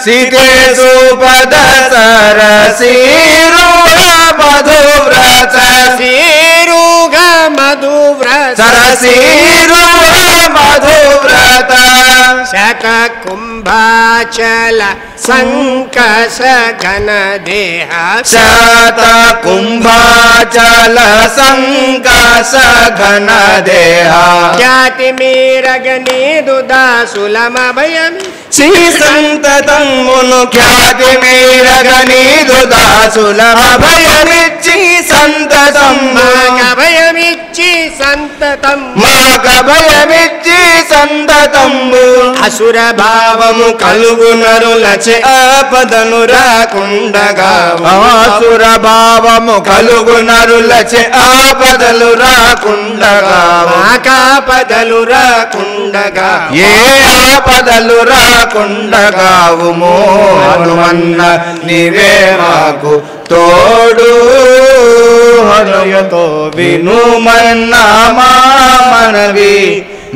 సితేషు పద సరసిరుహ మధువ్రత సరసిరుహ మధువ్రత సరసిరుహ మధువ్రత శక కుంభాచల సంకష ఘన దేహ శత కుంభాచల సంకష ఘన దేహ ఖ్యాతి మీరగనీదు దాసులమభయం శ్రీ సంతతమును ఖ్యాతి మీరగనీదు దాసుల అభయమిచ్చి సంతతం మాకభయమిచ్చి సంతతం మాకభయమిచ్చి సంతతంబు అసుర భావము కలుగునరులచే ఆపదను రాకుండగా ఆసుర భావము కలుగునరులచే ఆపదలు రాకుండగా మాకాపదలు రాకుండగా ఏ ఆపదలు రాకుండగావుమో హనుమన్న నీవే మాకు తోడు హనుయతో వినుమన్నా మా మనవి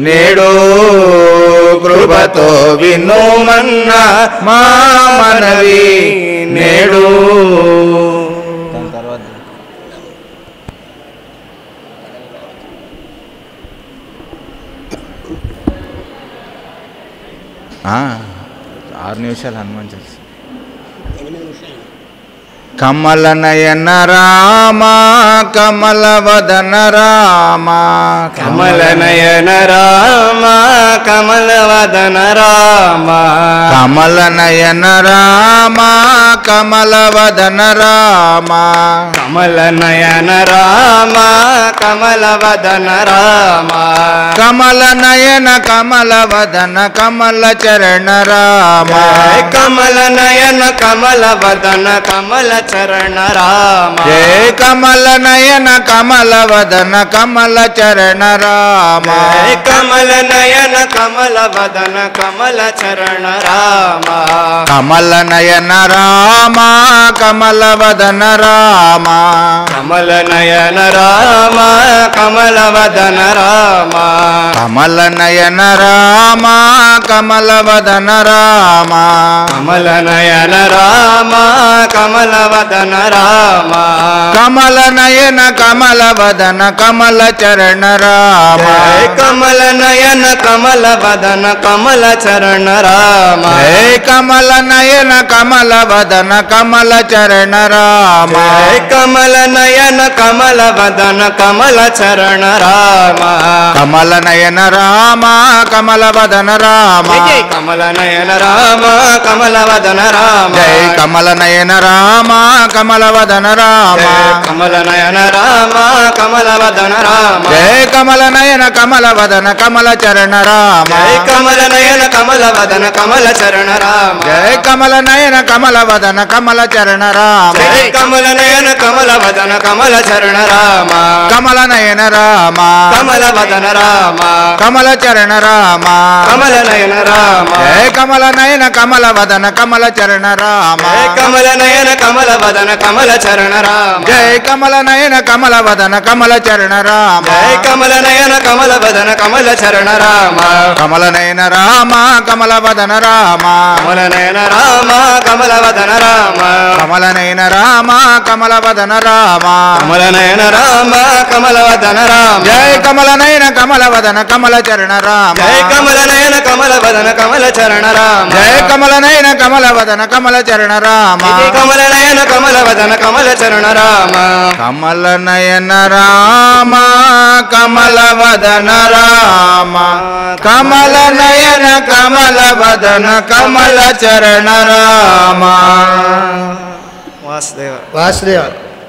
నేడు కృపతో వినుమన్నా మా మనవి నేడు. ఆరు నిమిషాలు హనుమాన్ చాలీసా. కమల నయన రామ కమల వదన రామ కమల నయన రామ కమల వదన రామ కమల నయన రామ కమల వదన రామ కమల నయన రామ కమల వదన రామ కమల నయన కమల వదన కమల చరణ రామ కమల నయన కమల వదన కమల చరణ రామ జయ కమల నయన కమల వదన కమల చరణ రామ కమల నయన కమల వదన కమల చరణ రామ కమల నయన రామ కమల వదన రామ కమల నయన రామ కమల వదన రామ కమల నయన రామ కమల వదన రామ కమల నయన రామ కమల వదన రామ కమల నయన కమల వదన కమల చరణ రామ కమల నయన కమల వదన కమల చరణ రామ కమల నయన కమల వదన కమల చరణ రామ కమల నయన కమల వదన కమల చరణ రామ కమల నయన రామ కమల వదన రామ జై కమల నయన రామ కమల వదన రామ జై కమల నయన రామ కమల వదన రామ కమల నయన రామ కమల వదన రామ జై కమల నయన కమల వదన కమల చరణ రామ జై కమల నయన కమల వదన కమల చరణ రామ జై కమల నయన కమల వదన కమల చరణ రామ జై కమల నయన కమల వదన కమల చరణ రామ కమల నయన రామ కమల వదన రామ కమల చరణ రామ కమల నయన రామ జై కమల నయన కమల వదన కమల చరణ రామ జై కమల నయన కమల వదన కమల చరణ రామ జై కమల నయన కమల వదన కమల చరణ రామ జై కమల నయన కమల వదన కమల చరణ రామ కమల నయన రామ కమల వదన రామ కమల నయన రామ కమల వదన రామ కమల నయన రామ కమల వదన రామ కమల నయన రామ కమల వదన రామ జై కమల నయన కమల వదన కమల చరణ రామ జై కమల నయన కమల వదన కమల చరణ రామ జై కమల నయన కమల వదన కమల చరణ రామ జై కమల నయన కమల వదన కమల చరణ రామ కమల నయన రామ కమల వదన రామ కమల నయన కమల వదన కమల చరణ రామ వాసుదేవ వాసుదేవ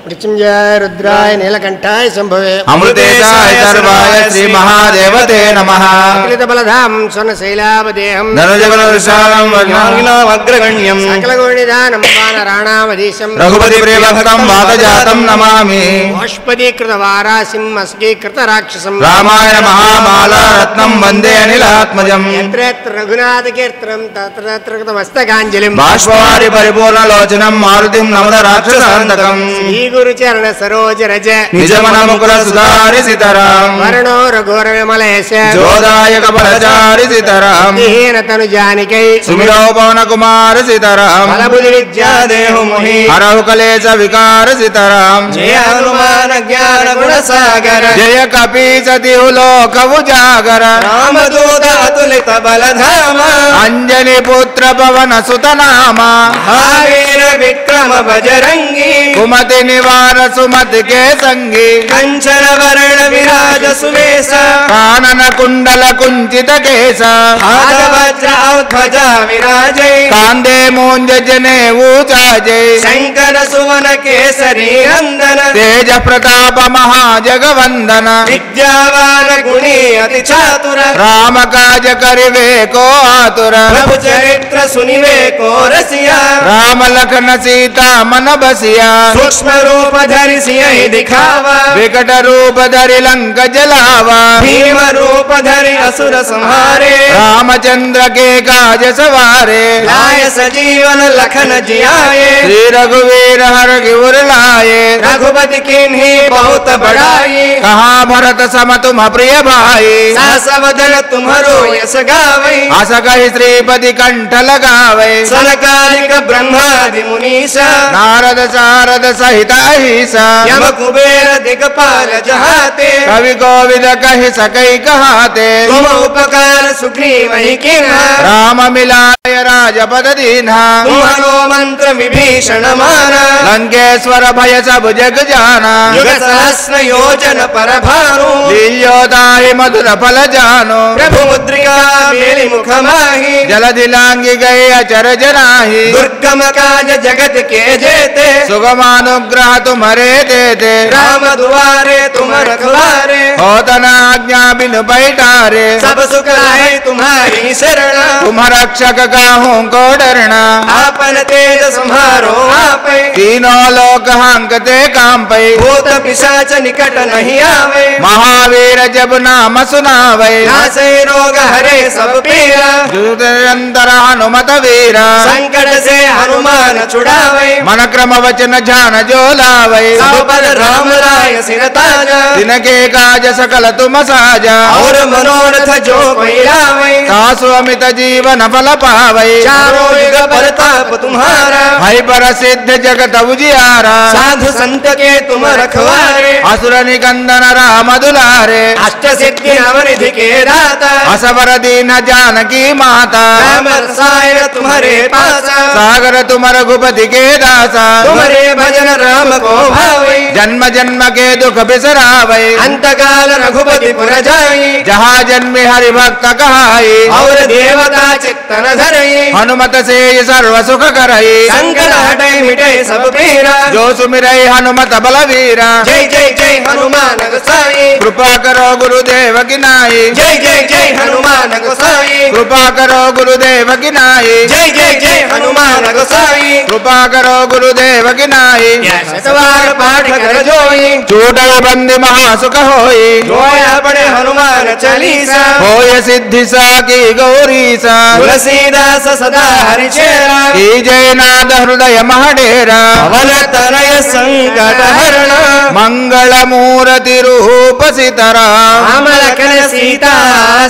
మృత్యుంజయ రుద్రాయ నీలకంఠాయ శంభవే అమృతేశాయ సర్వాయ శ్రీ మహాదేవతే నమః అఖిలిత బలధాం స్వర్ణశైలావదేహం ధనుజగణవిశాలం వజ్ఞాగ్రగణ్యం సకలగోణిదానం వానరాణామధీశం రఘుపతి ప్రియభక్తం వాతజాతం నమామి బాష్పదీకృత వారాసిం అస్కీకృత రాక్షసం రామాయణ మహామాలా రత్నం వందే అనిలాత్మజం యత్ర రఘునాథ కీర్తనం తత్ర మస్తకాంజలిం బాష్పవారి పరిపూర్ణలోచనం మారుతిం నమద రాక్షసాంతకం శ్రీ గురు చరణ సరోజ రజ నిజమన ముకుల సుధారి సీతారాం వరుణో రఘోర విమలేశ జోదాయక బలచారి సీతారాం హీన తను జానికై సుమిరో పవన కుమార సీతారాం బలబుద్ధి విద్యా దేహు ముహి హరహు కలేశ వికార సీతారాం జయ హనుమాన జ్ఞాన గుణ సాగర జయ కపీ సతిహు లోకవు జాగర రామదూత అతులిత బలధామ అంజని పుత్ర పవన సుతనామ మహావీర విక్రమ బజరంగి కుమతి నివార సుమతి కే సంగి కంచన వర్ణ విరాజ సువేశ కానన కుండల కుంచిత కేశ పాద వజ్ర ధ్వజ విరాజై కాందే మూంజ జనే ఊచాజై శంకర సువన కేసరి నందన తేజ ప్రతాప మహాజగవందన విద్యావాన గుణి అతి చాతుర రామ కాజ కరివే కో ఆతుర ప్రభు చరిత్ర సునివే కోరసియా రామ లఖన సీతా మన బసియా సూక్ష్మ రూప ధరిసి దిఖావా వికట రూప ధరి లంక జలావా భీమ రూప ధరి అసుర సంహారే రామచంద్ర के काज सवारे लाय सजीवन लखन जियाए श्री रघुवीर हर गिर लाए रघुपति किन्ही बहुत बड़ाई कहाँ भरत सम तुम प्रिय भाई सासवदन तुम्हारो यस गावै अस कहि श्रीपति कंठ लगावे सनकालिक ब्रह्मादि मुनीसा नारद सारद सहित अहिसा यम कुबेर दिगपाल जहाते कवि कोविद कहि सकई कहाते तुम उपकार सुग्रीव ही किन्हा राम मिलाय राजपद दीन्हा तुम्हारो मंत्र विभीषण माना लंकेश्वर भय सब जग जाना युग सहस्र योजन पर भानु लील्योताहि मधुर फल जानो प्रभु मुद्रिका मेलि मुख माहि जलधि लांघि गए अचर जनाहि दुर्गम काज जगत के जेते सुगमानुग्रह तुम्हारे देते राम दुआरे तुम रखवारे होतन आज्ञा बिनु बैठारे सब सुख है तुम्हारी शरण तुम रक्षक काहू को डरना आपन तेज संहारो आपै तीनों लोक हांकते कांपै भूत पिशाच निकट नहीं आवे महावीर जब नाम सुनावे नासे रोग हरे सब पीरा जुतंतर हनुमत वीरा संकट से हनुमान छुड़ावे मन क्रम वचन ध्यान जो लावे सब पर राम राय सिर ताजा तिनके काज सकल तुम साजा और मनोरथ जो कोई लावे तासु अमित जीवन फल पावे चारों युग परताप तुम्हारा भय पर सिद्ध जगत उजियारा साधु संत के तुम रखवारे असुर निकंदन राम दुलारे अष्ट सिद्धि नवनिधि के दाता असवर दीन जानकी माता राम रसायन तुम्हारे पासा सागर तुम रघुपति के दासा तुम्हारे भजन राम को भावे जन्म जन्म के दुख बिसरावे अंत काल रघुपति पुर जाई जहाँ जन्मे हरि भक्त कहाई और देवता चित्तन धरई हनुमत से सर्व सुख करई संकट हटे मिटे सब पीरा जो सुमिरई हनुमत बलवीरा जय जय जय हनुमान गोसाई कृपा करो गुरुदेव की नाई जय जय जय हनुमान गोसाई कृपा करो गुरुदेव की नाई जय जय जय हनुमान गोसाई कृपा करो गुरुदेव की नाई शतवार पाठ कर जोई चूटल बंदी महासुख होई जोया बड़े हनुमान चालीसा होय सिद्धि सा की गौरी सा तुलसीदास सदा हरिचेरा की जय नाद हृदय महडेरा पवन तनय संकट हरण मंगल मूर्ति रूप सितरा राम लखन सीता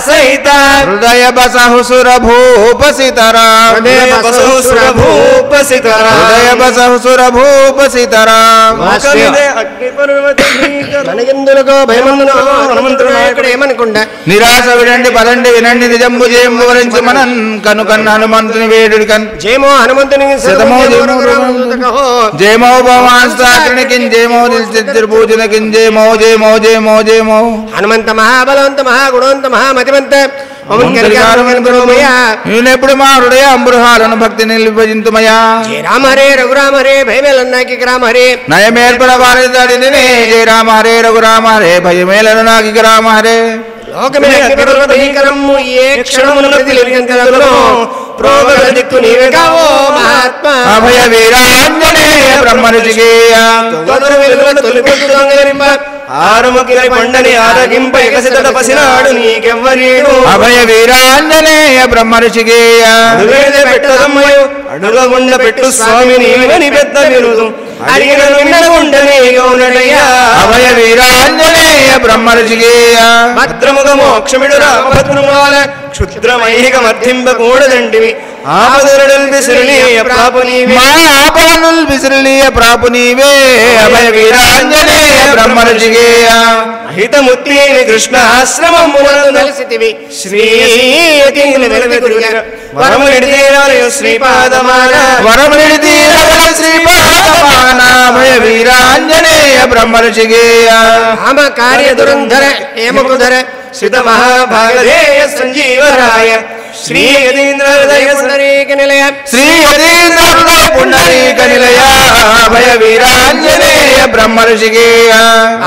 सहित हृदय बसहु सुर भूप सितरा हृदय बसहु सुर भूप सितरा हृदय बसहु सुर भूप सितरा అగ్ని పర్వతి మనకెందులకో భయమందునో హనుమంతుడు నాయకుడు ఏమనుకుంటా నిరాశ వినండి పదండి వినండి నిజంబు జయం వివరించి మనం కనుకన్న హనుమంతుని వేడుడి కన్ జయమో హనుమంతుని శతమో జయమో భవాన్కి జయమో పూజనకి జయమో జయమో జయమో జయమో హనుమంత మహాబలవంత మహాగుణవంత మహామతివంత నేనెప్పుడు మా హృదయ అంబృహాలను భక్తి నిలిపజింతుమయా జయ రామ హరే రఘురామ హరే భయమేలన్నాకి రామ హరే నయమేర్పడ వారి దాడిని జయ రామ హరే రఘురామ హరే భయమేలను నాకి రామ హరే లోకమేకరము ఏ క్షణమున ప్రతిలింగలగును ప్రోగల దిక్కు నీవే కావో మహాత్మా అభయ వీరాంజనేయ బ్రహ్మరుచికేయ తొలరు వెలుగుల తొలిపెట్టు దొంగరింప ఆరుముఖిల పండని ఆరగింప ఎగసిత తపసినాడు నీకెవ్వరీడు అభయ వీరాంజనేయ బ్రహ్మరుచికేయ అడుగేద పెట్టదమ్మయు అడుగగుండ పెట్టు స్వామి నీవని పెద్ద విరుదు అడిగిన విన్నగుండనే గౌనడయ్యా అభయ వీరాంజనేయ బ్రహ్మరుచికేయ భద్రముఖ మోక్షమిడు రామభద్రమాల క్షుద్రమైక మధ్యంబకూడదంటివి ఆపదరుడల్ విసిరిలీయ ప్రాపు నీవే మా ఆపదనుల్ విసిరిలీయ ప్రాపు నీవే అభయ వీరాంజనేయ బ్రహ్మరుచికేయ హితముత్తిని కృష్ణ ఆశ్రమములను నలిసితివి శ్రీయతిని వెలవెదురుగా వరమునిడితేరాలయు శ్రీపాదమాన వరమునిడితేరాలయు శ్రీపాదమాన అభయ వీరాంజనేయ బ్రహ్మరుచికేయ రామ కార్య దురంధర హేమకుధర శ్రిత మహాభాగధేయ సంజీవరాయ శ్రీ యతీంద్ర హృదయ పుండరీక నిలయ శ్రీ యతీంద్ర హృదయ పుండరీక నిలయ అభయ వీరాంజనేయ బ్రహ్మరుచికేయ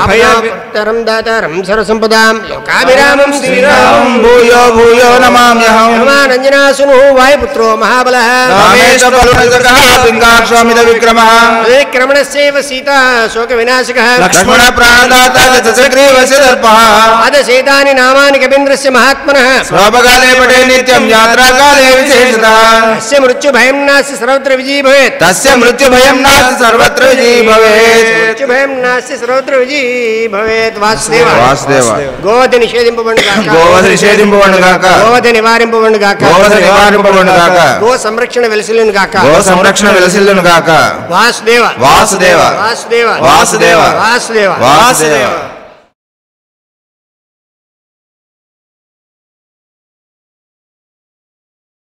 అభయతరం దాతారం సర్వసంపదాం లోకాభిరామం శ్రీరామం భూయో భూయో నమామ్యహం హనుమానంజనాసును వాయుపుత్రో మహాబలః రామేశ బలునకః పింగాక్షామిత విక్రమః విక్రమణస్యైవ సీతా శోక వినాశకః లక్ష్మణ ప్రాణదాత దశగ్రీవస్య దర్పః ఆదశేతాని నామాని కవీంద్రస్య మహాత్మనః స్వపకాలే పటే నిత్యం యాత్రాకాలే విశేషతః తస్య మృత్యు భయం నాస్తి సర్వత్ర విజయీ భవేత్ తస్య మృత్యు భయం నాస్తి సర్వత్ర విజయీ భవేత్ మృత్యు భయం నాస్తి సర్వత్ర విజయీ భవేత్ వాసుదేవ వాసుదేవ గోవధ నిషేధింపబడును గాక గోవధ నిషేధింపబడును గాక గోవధ నివారింపబడును గాక గోవధ నివారింపబడును గాక గో సంరక్షణ వెలసిల్లును గాక గో సంరక్షణ వెలసిల్లును గాక వాసుదేవ వాసుదేవ వాసుదేవ వాసుదేవ వాసుదేవ వాసుదేవ